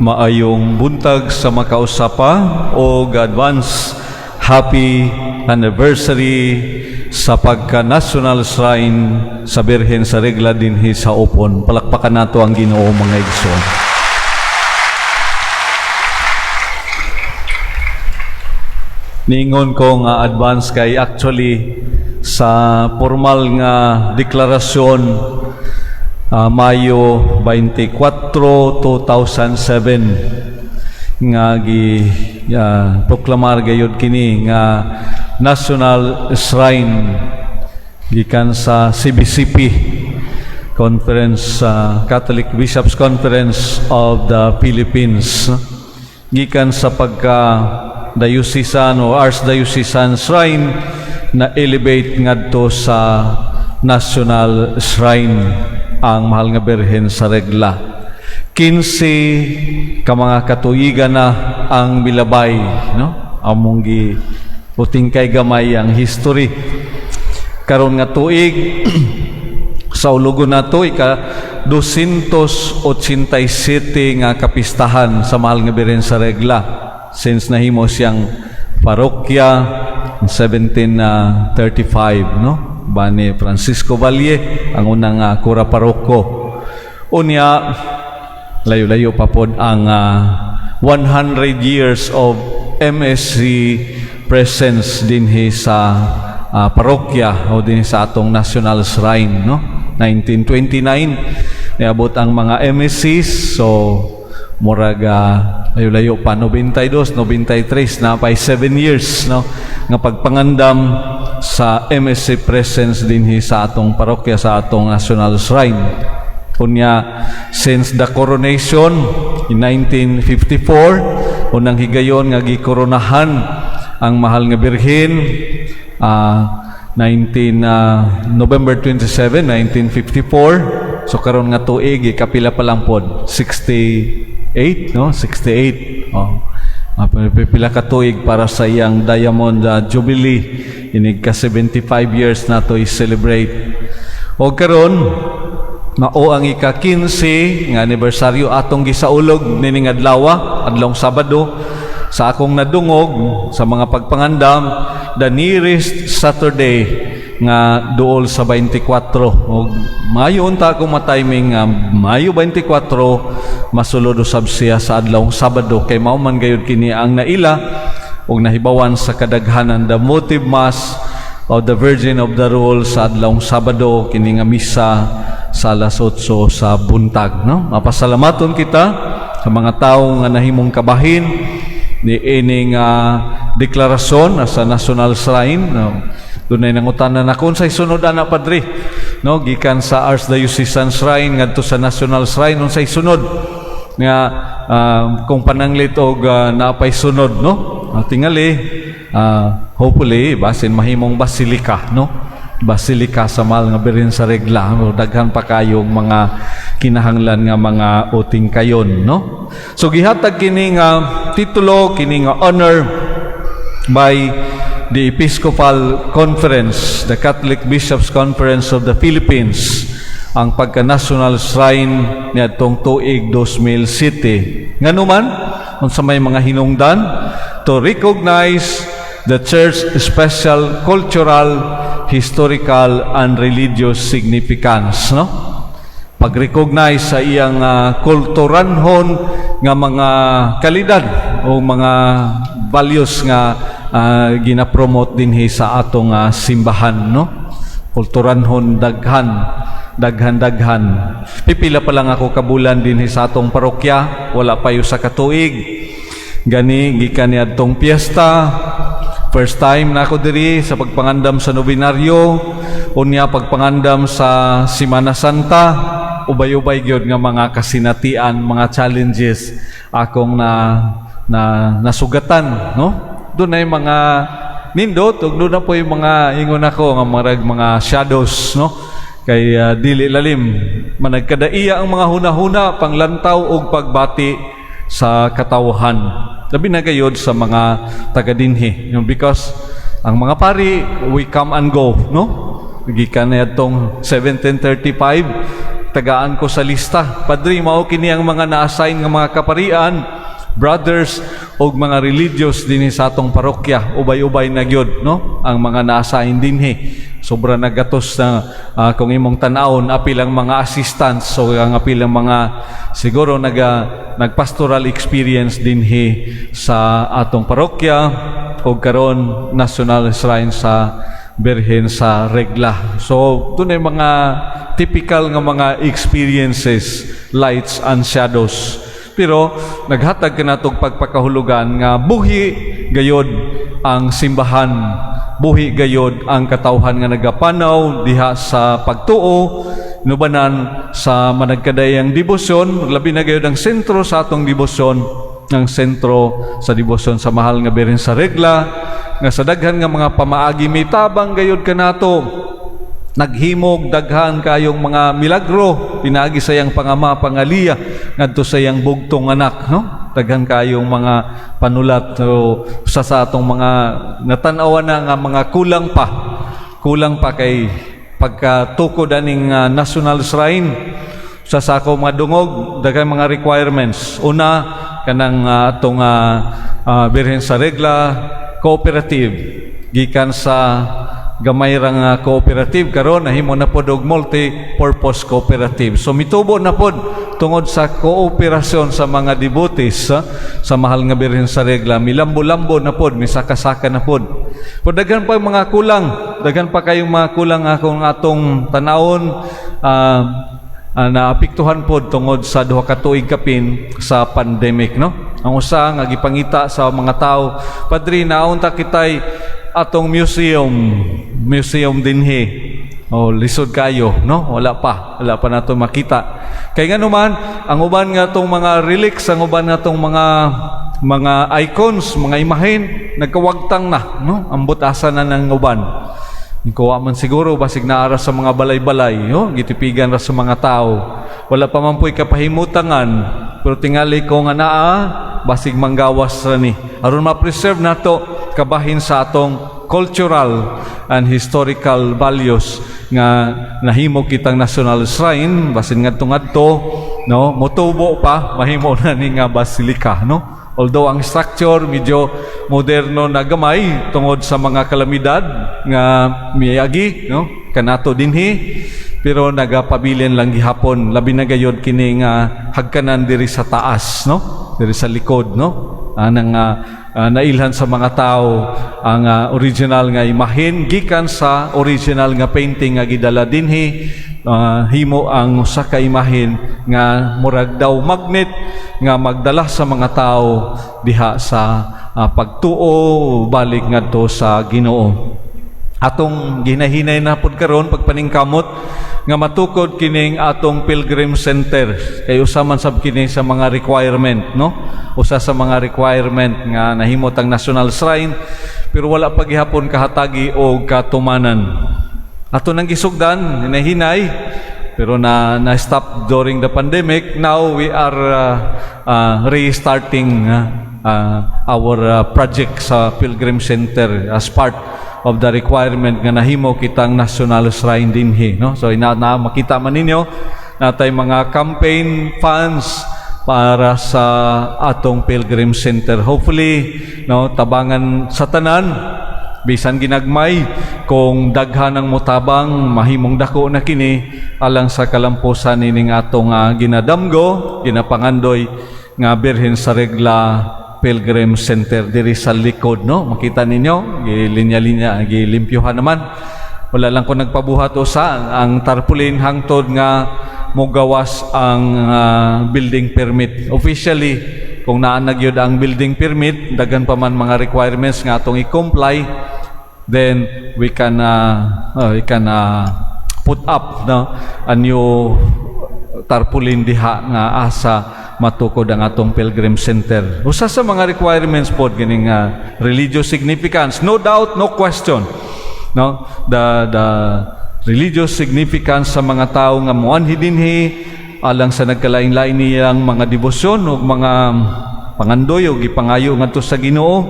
Maayong buntag sa makausapa o advance happy anniversary sa pagka-National Shrine sa Birhen sa Regla dinhi sa Opon. Palakpakan nato ang Ginoo mga igsoon. Ningon ko nga advance kay actually sa formal nga deklarasyon Mayo 24, 2007 nga proklamar gayud kini nga National Shrine gikan sa CBCP Conference, Catholic Bishops Conference of the Philippines, gikan sa pagka diocesan o archdiocesan shrine na elevate ngadto sa National Shrine ang mahal nga Birhen sa Regla. 15 ka mga katuigan na ang milabay, no? Among gi puting kay gamay ang history. Karon nga tuig sa ulogon nato ika 287 nga kapistahan sa mahal nga Birhen sa Regla since nahimo siyang parokya 1735, no? Bani Francisco Valle ang unang kura paroko. Unya layo-layo pa pod ang 100 years of MSC presence dinhi sa parokya o dinhi sa atong National Shrine, no? 1929 niabot ang mga MSCs, so murag layo-layo pa 92, 93 na pay 7 years, no, nga pagpangandam sa MSC presence dinhi sa atong parokya sa atong National Shrine. Unya since the coronation in 1954 unang higayon nga gikoronahan ang mahal nga Birhen November 27, 1954. So karon nga tuig kapila pa lang pod 68, no? 68. Pila ka tuig para sa iyang Diamond Jubilee. Inig ka 75 years na to i-celebrate. O karon mao ang ika-15 nga anibersaryo atong gisaulog nining adlaw, adlong Sabado, sa akong nadungog sa mga pagpangandam, the nearest Saturday nga duol sa 24. O Mayo unta akong matiming Mayo 24 masulod usab siya sa adlong Sabado, kay mao man gayud kini ang naila ug nahibawan sa kadaghanan the motive mass of the Virgin of the Rule sa adlong Sabado, kini nga misa sa alas 8 sa buntag, no? Mapasalamaton kita sa mga tawo nga nahimong kabahin ni ining deklarasyon sa National Shrine, no? Dunay nangutanan na kung say sunod ana padre, no, gikan sa Archdiocesan Shrine ngadto sa National Shrine unsay sunod nga kung pananglit og naapay sunod, no? Tingali hopefully basin mahimong basilika, no? Basilika sa mahal nga Birhen sa Regla. Daghan pa kayong mga kinahanglan nga mga uting kayon, no? So gihatag kini nga titulo, kini nga honor by the Episcopal Conference, the Catholic Bishops Conference of the Philippines, ang pagka-National Shrine niadtong tuig 2007. Nganuman unsa may mga hinungdan to recognize the Church special cultural, historical and religious significance, no? Pag-recognize sa iyang kulturanhon nga mga kalidad o mga values nga ginapromote dinhi sa atong simbahan, no? Kulturanhon daghan. Pipila pa lang ako kabulan dinhi sa atong parokya, wala pa yo sa katuig. Gani gikan niadtong piyesta. First time na ako diri sa pagpangandam sa nobinaryo, unya pagpangandam sa Semana Santa, ubay-ubay gyud nga mga kasinatian, mga challenges akong nasugatan, no? Doon ay mga nindot, ug doon na po yung mga ingon ako nga mga shadows, no? Kay dili lalim, managkadaiya ang mga hunahuna, panglantaw ug pagbati sa katawhan. Labi na gayod sa mga taga-dinhi, because ang mga pari we come and go, no? Gikan na itong 1735 tagaan ko sa lista. Padre, mao kini ang mga na-assign nga mga kaparian, brothers o mga religious dinhi sa atong parokya. Ubay-ubay na gyud, no? Ang mga na-assign dinhi. Sobra nagatos na kung imong tan-awon apilang mga assistants, so ang apilang mga siguro nagpastoral experience dinhi sa atong parokya o karon National Shrine sa Birhen sa Regla. So dunay mga typical nga mga experiences, lights and shadows. Pero naghatag ka natong pagpakahulugan nga buhi gayod ang simbahan, buhi gayod ang katawhan nga nagapanaw diha sa pagtuo, nubanan sa managkadayang debosyon, labi na gayod ang sentro sa atong debosyon, ang sentro sa debosyon sa mahal nga Birhen sa Regla, nga sa daghan nga mga pamaagi may tabang gayod kanato, naghimog daghan kayong mga milagro pinaagi sa iyang pangama pangaliya ngadto sa iyang bugtong anak, no? Daghan kayong mga panulat o sa atong mga natan-awan na nga mga kulang pa kay pagkatukod aning National Shrine sa sako mga dungog, daghan mga requirements. Una kanang atong Birhen sa Regla cooperative gikan sa gamay rang cooperative karon nahimo na pod og multi-purpose cooperative. So mitubo na pod tungod sa kooperasyon sa mga devotees sa mahal nga Birhen sa Regla, milambo-lambo na pod, misaka-saka na pod. Pero daghan pa mga kulang, daghan pa kayong mga kulang akong atong tanawon naapektuhan pod tungod sa duha ka tuig kapin sa pandemic, no? Ang usa nga gipangita sa mga tao, Padre, naunta kitay atong museum dinhi. Oh, lisod kayo, no? Wala pa nato makita. Kay nga naman ang uban nga tong mga relics, ang uban nga tong mga icons, mga imahen nagkawagtang na, no? Ambot asa na ng uban. Kuha man siguro basig naara sa mga balay-balay, no? Gitipigan ra sa mga tao. Wala pa man po'y kapahimutangan, pero tingali ko nga naa basig manggawas ra ni. Aron ma-preserve nato kabahin sa atong cultural and historical values nga nahimo kitang National Shrine basin ngadto-ngadto, no? Motubo pa mahimo na ni nga basilika, no? Although ang structure medyo moderno na gamay tungod sa mga kalamidad nga miyagi, no? Kanato dinhi, pero nagapabilin lang gihapon labi na gayud kini nga hagkanan diri sa taas, no? Diri sa likod, no? Anang nailhan sa mga tao ang original nga imahen gikan sa original nga painting nga gidala dinhi. Himo ang usa ka imahen nga murag daw magnet nga magdala sa mga tao diha sa pagtuo balik ngadto sa Ginoo. Atong ginahinay na pud karon pagpaningkamot nga matukod kining atong Pilgrim Center kay usa man sab kini sa mga requirement, no? Usa sa mga requirement nga nahimot ang National Shrine pero wala pa gihapon kahatagi o katumanan. Ato nang gisugdan hinahinay pero na-stop during the pandemic. Now we are restarting our project sa Pilgrim Center as part of the requirement nga nahimo kitang National Shrine dinhi, no? So makita man ninyo natay mga campaign funds para sa atong Pilgrim Center. Hopefully, no, tabangan sa tanan bisan ginagmay kung daghan ang motabang mahimong dako na kini alang sa kalampusan ining atong ginadamgo ginapangandoy nga Birhen sa Regla Pilgrim Center diri sa likod, no? Makita ninyo gilinya-linya gilimpyuhan naman. Wala lang ko nagpabuhat usa ang tarpaulin hangtod nga mogawas ang building permit. Officially kung naa na gyud ang building permit, daghan pa man mga requirements nga atong i-comply, then we can put up, no, a new tarpaulin diha nga asa matukod ang atong Pilgrim Center. Usa sa mga requirements pod gining religious significance, no doubt, no question, no? The religious significance sa mga tao nga moanhi dinhi alang sa nagkalain-lain niyang mga debosyon o mga pangandoy o gipangayo ngadto sa Ginoo.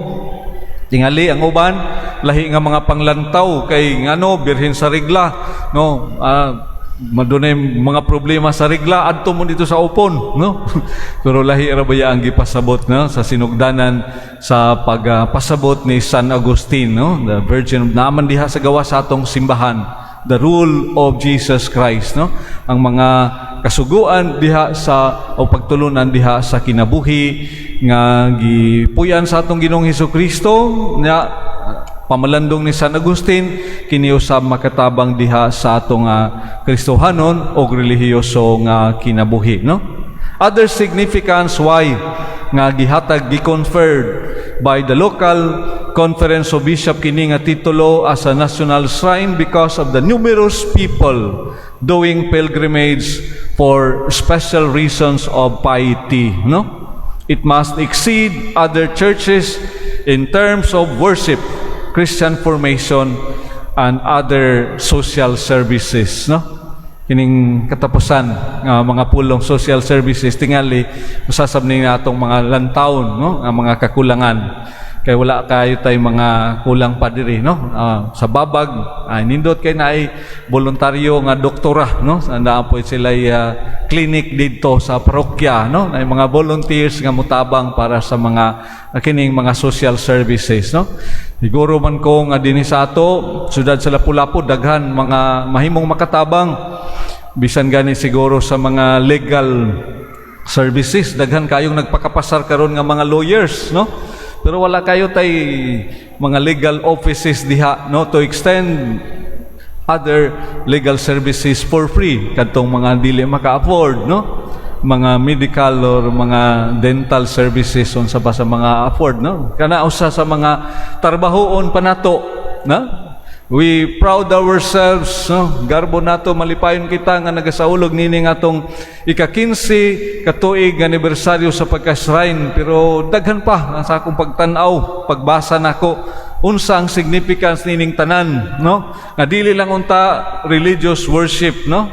Tingali ang uban lahi nga mga panglantaw kay ngano Birhen sa Regla, no? Madunay mga problema sa regla adto mo dito sa upon, no? Pero lahi ra baya ang gipasabot, no, sa sinugdanan sa pagpasabot ni San Agustin, no, the Virgin naman diha sa gawa sa atong simbahan, the rule of Jesus Christ, no, ang mga kasuguan diha sa o pagtulunan diha sa kinabuhi nga gipuyan sa atong Ginoong Hesukristo nya pamalandong ni San Agustin kini usab makatabang diha sa atong Kristohanon o relihiyoso nga kinabuhi, no? Other significance why nga gihatag gi-conferred by the local conference of bishop kini nga titulo as a national shrine because of the numerous people doing pilgrimage for special reasons of piety, no? It must exceed other churches in terms of worship, Christian formation, and other social services, no? Kining katapusan mga pulong social services tingali masasab ni natong mga lantawon, no, ang mga kakulangan kay wala kayo tay mga kulang pa diri, no, sa babag nindot kay naay voluntaryo nga doktora, no, anda po sila clinic dito sa parokya, no, naay mga volunteers nga mutabang para sa mga kining mga social services, no. Siguro man ko nga dinhi sa ato sudad sa Lapu-Lapu daghan mga mahimong makatabang bisan gani siguro sa mga legal services daghan kayong nagpakapasar karon nga mga lawyers, no, pero wala kayo tay mga legal offices diha, no, to extend other legal services for free kadtong mga dili maka-afford, no, mga medical or mga dental services unsa ba sa mga afford, no, kana usa sa mga trabahoon pa nato, no. We proud ourselves, no, garbo nato malipayon kita nga nagasaulog nini nga atong ika-15 katuig anibersaryo sa pagka-shrine, pero daghan pa sa akong pagtan-aw pagbasa nako unsa ang significance nining tanan, no, nga dili lang unta religious worship, no,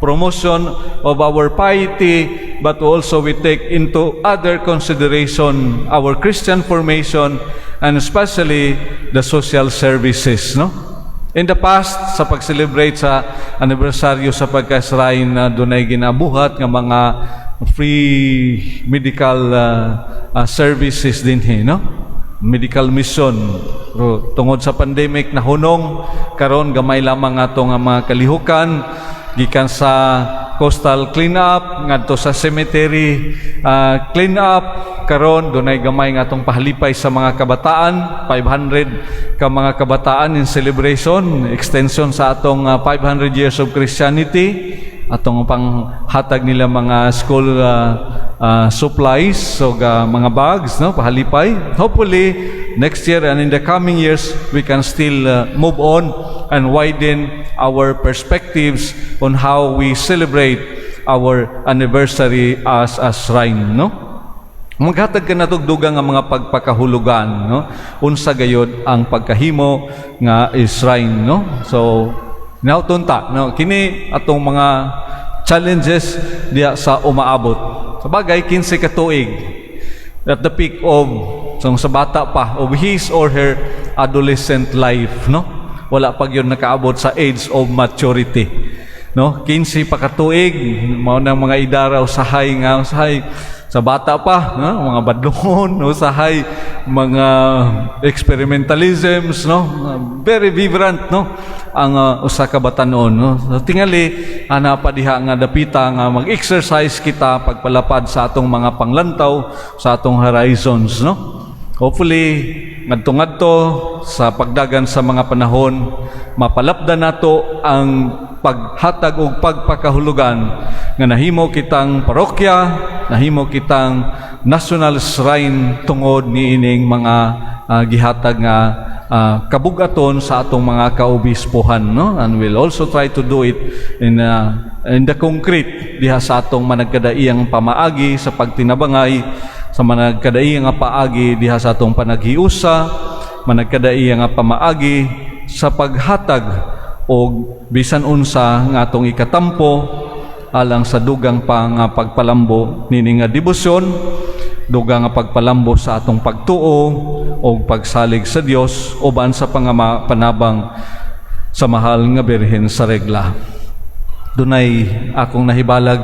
promotion of our piety, but also we take into other consideration our Christian formation and especially the social services, no. In the past, sa pag-celebrate sa anibersaryo sa pagka-shrine na dunay ginabuhat nga mga free medical services din, no, medical mission. Pero tungod sa pandemic na hunong karon gamay lamang ato nga mga kalihukan gikan sa coastal cleanup ngadto sa cemetery cleanup, karon dunay gamay nga atong pahalipay sa mga kabataan, 500 ka mga kabataan in celebration extension sa atong 500 years of Christianity, atong panghatag nila mga school supplies, so mga bags, no, pahalipay. Hopefully next year and in the coming years we can still move on and widen our perspectives on how we celebrate our anniversary as a shrine, no. Maghatag ka natugdugang nga mga pagpakahulugan, no, unsa gayod ang pagkahimo nga shrine, no. So nautunta, no, kini atong mga challenges diya sa umaabot. Sabagay 15 ka tuig at the peak of sa bata pa of his or her adolescent life, no. Wala pa gyud nakaabot sa age of maturity, no. 15 pa ka tuig mao nang mga idara usahay nga usahay sa bata pa, no? Mga badlongon, usahay mga experimentalisms, no, very vibrant, no, ang usa ka batanon, no. So, tingali ana pa diha nga dapita nga mag-exercise kita pagpalapad sa atong mga panglantaw sa atong horizons, no. Hopefully ngadto-ngadto sa pagdagan sa mga panahon mapalapdan nato ang paghatag og pagpakahulugan nga nahimo kitang parokya, nahimo kitang national shrine tungod niining mga gihatag nga kabugaton sa atong mga kaobispohan, no. And we'll also try to do it in the concrete diha sa atong managkadaiyang pamaagi sa pagtinabangay, sa managkadaiyang nga paagi diha sa atong panaghiusa, managkadaiyang nga pamaagi sa paghatag og bisan unsa nga atong ikatampo alang sa dugang pang pagpalambo nini nga debosyon, dugang nga pagpalambo sa atong pagtuo o pagsalig sa Dios uban sa panabang sa mahal nga Birhen sa regla. dunay akong nahibalag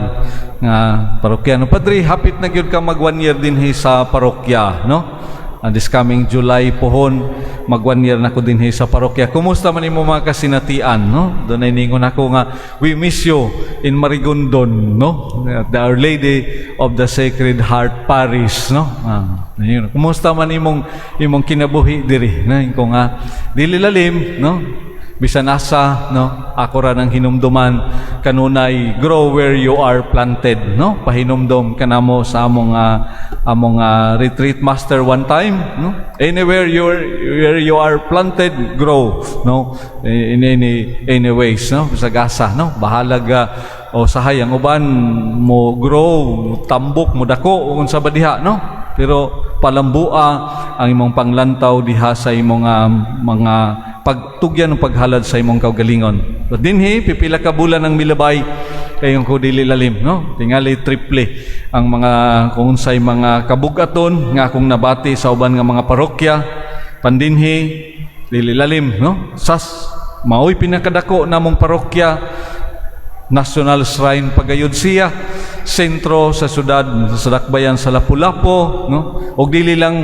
nga parokya. No, Padre, hapit na gyud ka mag 1 year din sa parokya, no? This coming July pohon, mag 1 year na ko din sa parokya. Kumusta man imo mga kasinatian, no? Dunay ningon ako nga, we miss you in Marigondon, no? The Our Lady of the Sacred Heart Parish, no? Yun. Kumusta man imong kinabuhi diri, no? Ko nga dili lalim, no? Bisan asa, no? Ako ra nang hinumduman kanunay grow where you are planted, no? Pahinumdom kanamo sa among retreat master one time, no? Anywhere where you are planted, grow, no? In any ways, no? Sagasa, no? Bahalag o sahay ang uban mo grow, tambok mo dako unsa ba diha, no? Pero palambua ang imong panglantaw diha sa imong mga pagtugyan ng paghalad sa imong kaugalingon. So dinhi pipila ka bulan ang milabay kayong ko dili lalim, no? Tingali triple ang mga kung unsay mga kabugaton nga akong nabati sa uban nga mga parokya pandinhi dili lalim, no? Sas maoy pinakadako namong parokya, National Shrine pagayod siya, sentro sa syudad sa dakbayan sa Lapu-Lapu, no? Og dili lang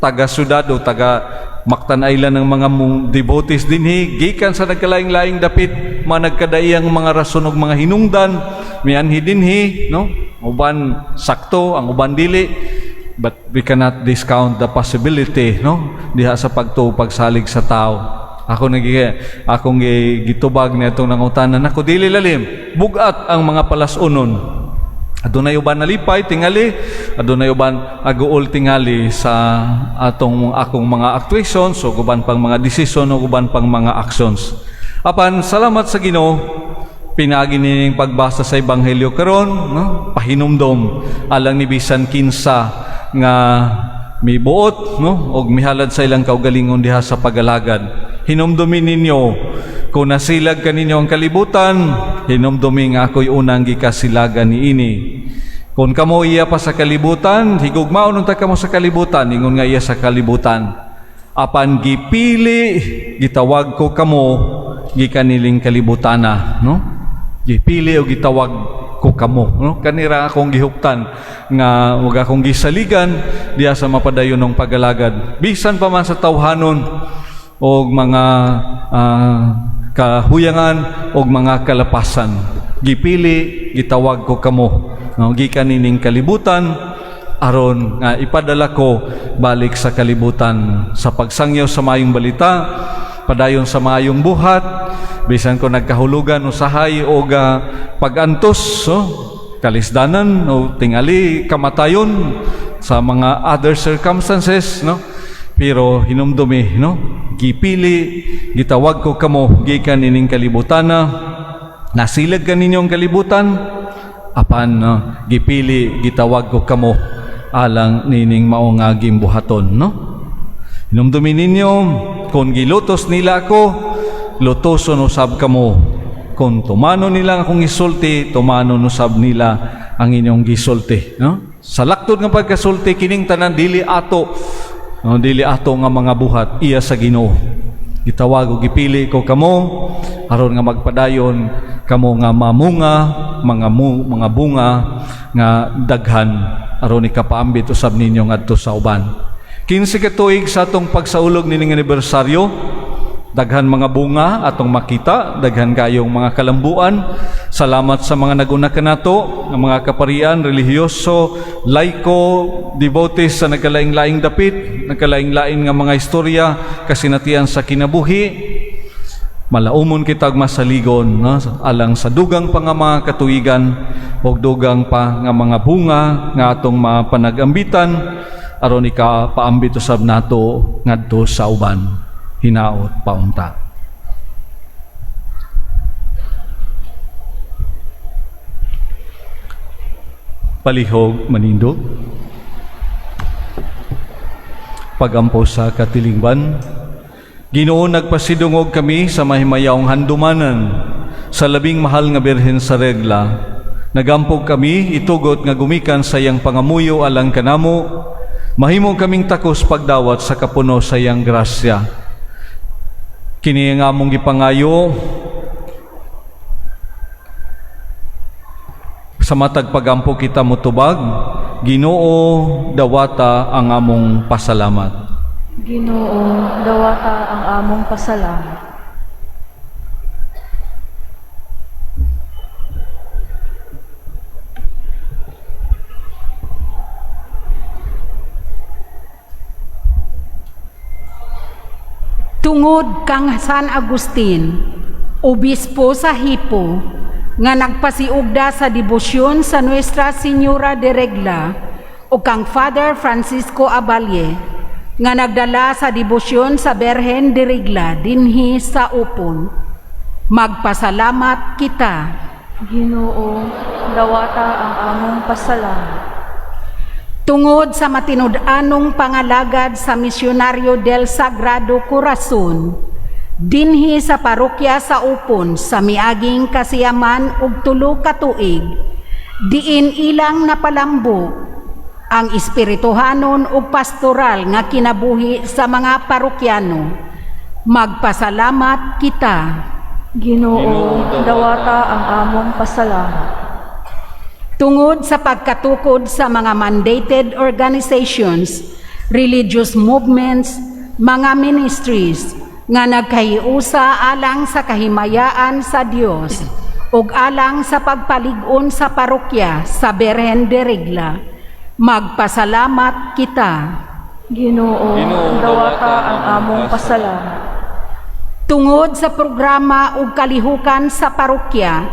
taga syudad o taga Mactan Island ng mga devotees dinhi gikan sa nagkalaing-laing dapit mga nagkadaiyang mga rason og mga hinungdan mianhi dinhi, no? Uban sakto, ang uban dili, but we cannot discount the possibility, no? Diha sa pagsalig sa tao. Akong gitubag nitong nangutanan ako dili lalim, bugat ang mga palasunon. Adunay uban nalipay tingali, adunay uban aguol tingali sa akong mga actuations o uban pang mga desisyon o uban pang mga actions. Apan salamat sa Ginoo, pinagi nining pagbasa sa ebanghelyo karon, no? Pahinumdom alang ni bisan kinsa nga mibuot, no? Og mihalad sa ilang kaugalingon diha sa pagalagad. Hinumdumin ninyo kung nasilag kaninyo ang kalibutan, hinumdumi nga ako'y unang gikasilagan ni ini. Kung kamo iya pa sa kalibutan, higugmaon unta kamo sa kalibutan, ingon nga iya sa kalibutan. Apan gipili, gitawag ko kamo, gikaniling kalibutana, no? Gipili o gitawag ko kamo, no? Kanira akong gihuptan nga wag akong gisaligan diya sa mapadayon ng pagalagad. Bisan pa man sa tawhanon o mga kahuyangan o mga kalapasan, gipili gitawag ko kamo, no? Gikan nining kalibutan aron nga ipadala ko balik sa kalibutan sa pagsangyaw sa maayong balita, padayon sa maayong buhat, bisan ko nagkahulugan usahay o pagantos, kalisdanan o tingali kamatayon sa mga other circumstances, no? Pero hinumdumi, no? Gipili, gitawag ko kamo, gikan ining kalibutana, nasilag ka ninyong kalibutan, apan gipili, gitawag ko kamo, alang nining mao nga gimbuhaton, no? Hinumdumi ninyo, kung gilutos nila ako, lutoson usab kamo. Kung tumano nila akong gisulti, tumano usab nila ang inyong gisulti, no? Sa laktod nga pagkasulti, kining tanan dili ato, no, dili ato nga mga buhat, iya sa Ginoo. Gitawag o gipili ko kamo aron nga magpadayon kamo nga mamunga mga bunga nga daghan aron ikapaambit usab ninyo ngadto sa uban. 15 ka tuig sa atong pagsaulog nining anibersaryo, daghan mga bunga atong makita, daghan kayong mga kalambuan. Salamat sa mga naguna kanato, ng mga kaparian, relihiyoso, laiko, devotees sa nagkalaing-laing dapit, nagkalaing-laing nga mga istorya, kasinatian sa kinabuhi. Malaumon kitag masaligon, no? Alang sa dugang pa nga mga katuigan o dugang pa nga mga bunga nga atong mapanagambitan aron ikapaambit usab nato ngadto sa uban. Hinaot paunta. Palihog manindog, pagampo sa katilingban. Ginoo, nagpasidungog kami sa mahimayawng handumanan sa labing mahal nga Birhen sa regla. Nagampog kami itugot nga gumikan sa iyang pangamuyo alang kanamo, mahimong kaming takos pagdawat sa kapuno sa iyang grasya. Kini nga among gipangayo sa matag pagampo kita motubag, Ginoo dawata ang among pasalamat. Ginoo, dawata ang among pasalamat. Tungod kang San Agustin, obispo sa Hippo, nga nagpasiugda sa debosyon sa Nuestra Señora de Regla, o kang Father Francisco Abalie, nga nagdala sa debosyon sa Berhen de Regla dinhi sa Upon. Magpasalamat kita. Ginoo, dawata ang among pasalamat. Tungod sa matinud-anong pangalagad sa Misyonaryo del Sagrado Corazon, dinhi sa parokya sa Upon sa miaging kasiyaman ug 3 ka tuig, diin ilang napalambo ang espirituhanon ug pastoral nga kinabuhi sa mga parokyano. Magpasalamat kita. Ginoo, dawata ang among pasalamat. Tungod sa pagkatukod sa mga mandated organizations, religious movements, mga ministries, nga nagkahiusa alang sa kahimayaan sa Dios ug alang sa pagpalig-on sa parokya sa Berhen de Regla, magpasalamat kita. Ginoo, dawata ang among pasalamat. Tungod sa programa ug kalihukan sa parokya,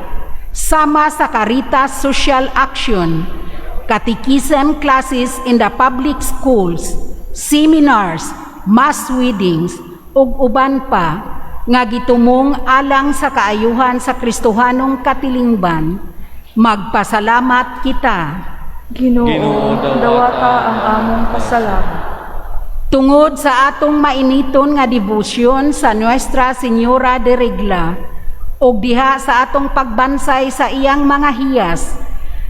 sama sa Caritas Social Action, catechism classes in the public schools, seminars, mass weddings, ug uban pa nga gitumong alang sa kaayuhan sa Kristohanong katilingban, magpasalamat kita. Ginoo, dawata ang among pasalamat. Tungod sa atong mainiton nga debosyon sa Nuestra Señora de Regla, ug diha sa atong pagbansay sa iyang mga hiyas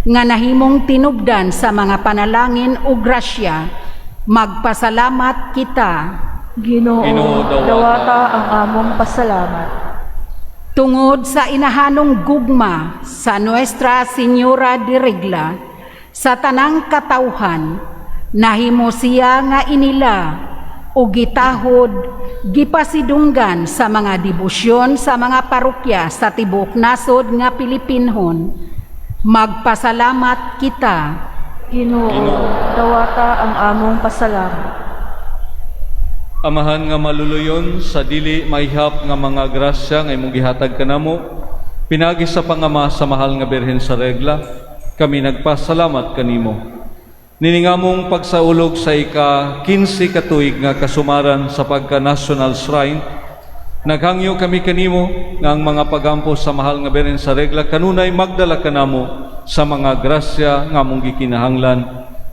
nga nahimong tinubdan sa mga panalangin ug grasya, magpasalamat kita. Ginoo, dawata ang among pasalamat. Tungod sa inahanong gugma sa Nuestra Señora de Regla, sa tanang katawhan, nahimo siya nga inila o gitahod, gipasidunggan sa mga debosyon sa mga parokya sa tibok nasod nga Pilipinhon. Magpasalamat kita. Ginoo, dawata ang among pasalamat. Amahan nga maluluyon sa dili maihap nga mga grasya nga imong gihatag kanamo, pinagi sa pangama sa mahal nga Birhen sa Regla, kami nagpasalamat kanimo. Niningamong pagsaulog sa ika-15 katuig nga kasumaran sa pagka-National Shrine, naghangyo kami kanimo nga ang mga pagampo sa mahal nga Birhen sa Regla kanunay magdala kanamo sa mga grasya nga among gikinahanglan,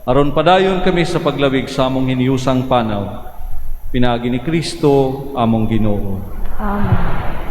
aron padayon kami sa paglawig sa among hiniyusang panaw. Pinagi ni Kristo among Ginoo. Amen.